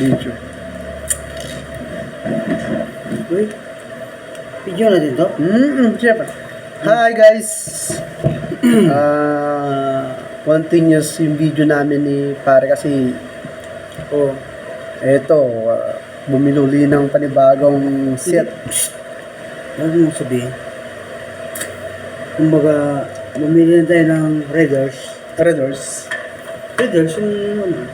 Video. Uy, video na din to? Siyempre. Hi guys! Continuous yung video namin ni pare kasi eto, bumiluli ng panibagong set. Ano mo sabihin? Kumbaga, bumili na tayo ng Raiders. Raiders, yung ano?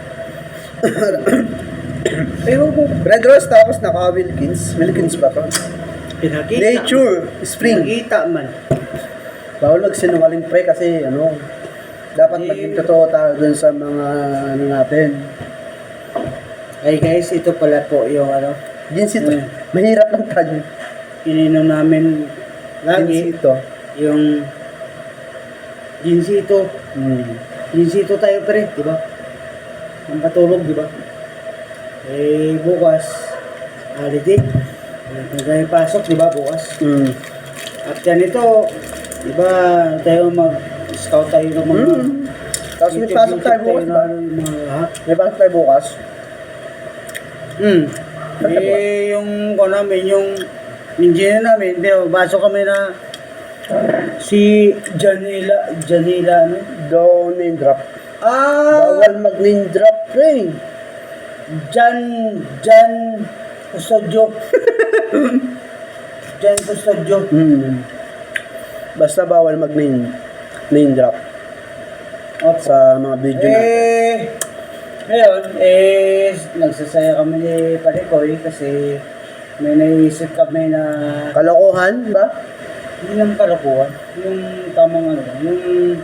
Ewan ko, Red Rose tapos naka Wilkins pa to. Pinakita. Nature, Spring. Pinakita man. Bawal magsinungaling pre kasi dapat maging totoo tayo dun sa mga natin. Ay guys, ito pala po yung Jeans ito. Mahirap lang tayo. ininom namin lagi. Jeans ito. Yung ginsito. Ginsito tayo pre, di ba? Ang patulog, di ba? Bukas, holiday. Kung tayo pasok, di ba, bukas? At yan ito, di ba, tayo mag-scout tayo ng mga... Tapos may pasok tayo bukas ba? May pasok tayo bukas. Yung namin, yung engineer namin, di ba, pasok kami na si Janila, ano? Don't name drop. Bawal mag-name drop, pre. Jan Custodio. Jan Custodio. Basta bawal mag-name drop. At sa mga video natin. Ngayon, nagsasaya kami ni Parikoy kasi may naisip kami na Kalokohan ba? hindi lang kalokohan, yung tamang yung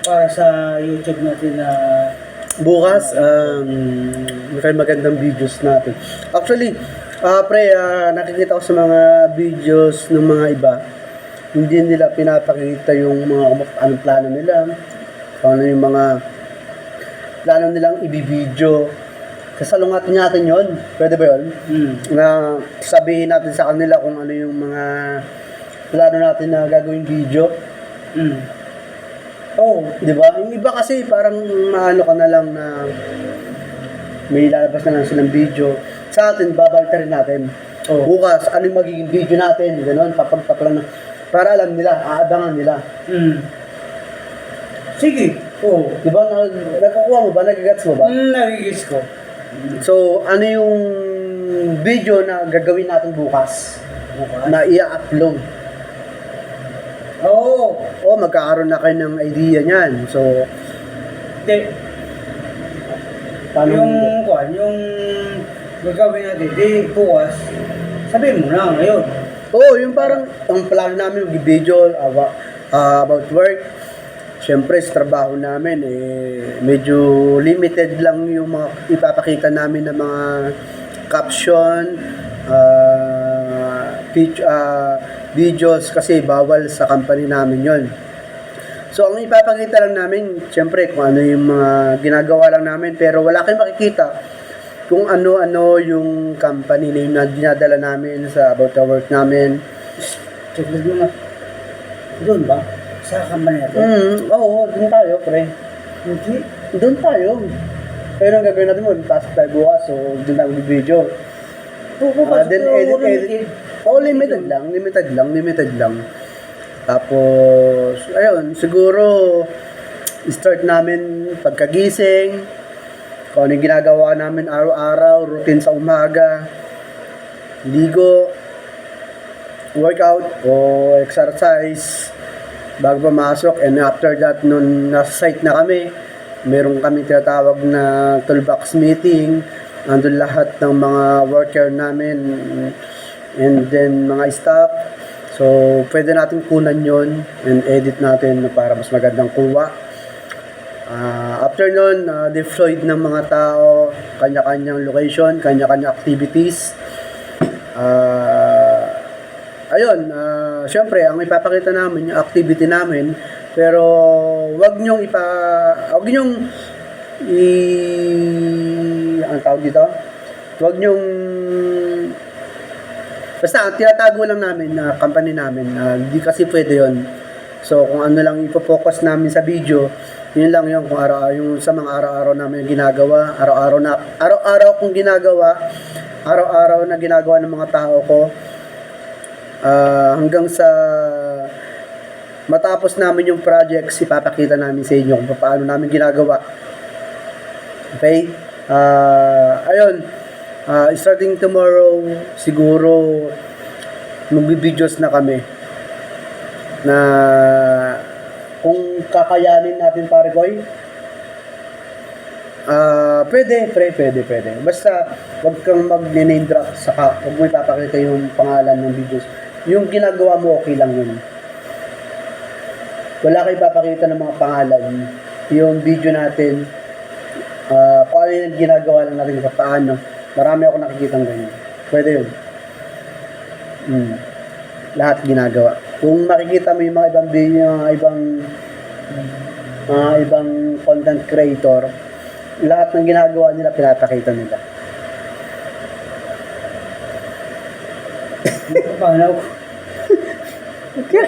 para sa YouTube natin na Bukas, may magandang videos natin. Actually, pre, nakikita ko sa mga videos ng mga iba, hindi nila pinapakita yung mga anong plano nila, ano yung mga plano nilang ibibideo. Kasalungatin natin yon, pwede ba yun? Na sabihin natin sa kanila kung ano yung mga plano natin na gagawing video. Di ba? Yung iba kasi parang maano ka na lang na may lalabas na lang silang video. Sa atin, babaltarin natin. Bukas, ano yung magiging video natin? Ganon, papagpaplan na. Para alam nila, aabangan nila. Sige. Di ba? Nakakuha mo ba? Nagagats mo ba? Nagigis ko. So, ano yung video na gagawin natin bukas? Na i-upload? Magkakaroon na kayo ng idea niyan. So, yung gagawin natin, bukas, sabihin mo na ngayon. yung parang, ang plano namin mag-video about work. Siyempre, sa trabaho namin, medyo limited lang yung mga ipapakita namin ng mga caption, videos kasi bawal sa company namin yon. So, ang ipapakita lang namin, siyempre, kung ano yung mga ginagawa lang namin, pero wala kayong makikita kung ano-ano yung company na yung dinadala namin sa about the work namin. Checklet mo na. Doon ba? Sa company natin? Doon tayo, pre. Hindi. Doon tayo. Pero ang gagawin natin mo, pasok tayo bukas, so doon tayo mag-video. Then edit. Limited lang. Tapos, ayun, siguro, start namin pagkagising, kung ano yung ginagawa namin araw-araw, routine sa umaga, ligo, workout, o exercise, bago pumasok, and after that, nung nasa site na kami, meron kami tinatawag na toolbox meeting, andun lahat ng mga worker namin, and then mga staff. So, pwede natin kunan yon and edit natin para mas magandang kuha. After nun, deployed ng mga tao, kanya-kanyang location, kanya-kanyang activities. Syempre, ang ipapakita namin, yung activity namin, pero wag nyong ang tawag dito? Wag nyong basta, tinatago lang namin na company namin, hindi kasi pwede yon So, kung ano lang ipo-focus namin sa video, yun lang yun, kung yung sa mga araw-araw namin ginagawa, araw-araw kong ginagawa, araw-araw na ginagawa ng mga tao ko, hanggang sa matapos namin yung projects, ipapakita namin sa inyo kung paano namin ginagawa. Okay? Ayun, starting tomorrow, siguro, magbi-videos na kami na kung kakayanin natin, pare Koy, pwede. Basta, wag kang mag-name drop, saka wag mo ipapakita yung pangalan ng videos. Yung ginagawa mo, okay lang yun. Wala kayo ipapakita ng mga pangalan. Yung video natin, kung ano yung ginagawa lang natin sa paano. Marami ako nakikita ng ganyan. Pwede yun. Lahat ginagawa. Kung makikita mo yung mga ibang video, ibang content creator, lahat ng ginagawa nila, pinapakita nila. Paano?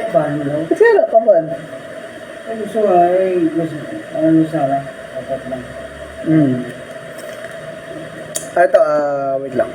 Paano? Kaya come on. Ay, gusto nga, ano sana? Dapat lang. Ito, wait lang.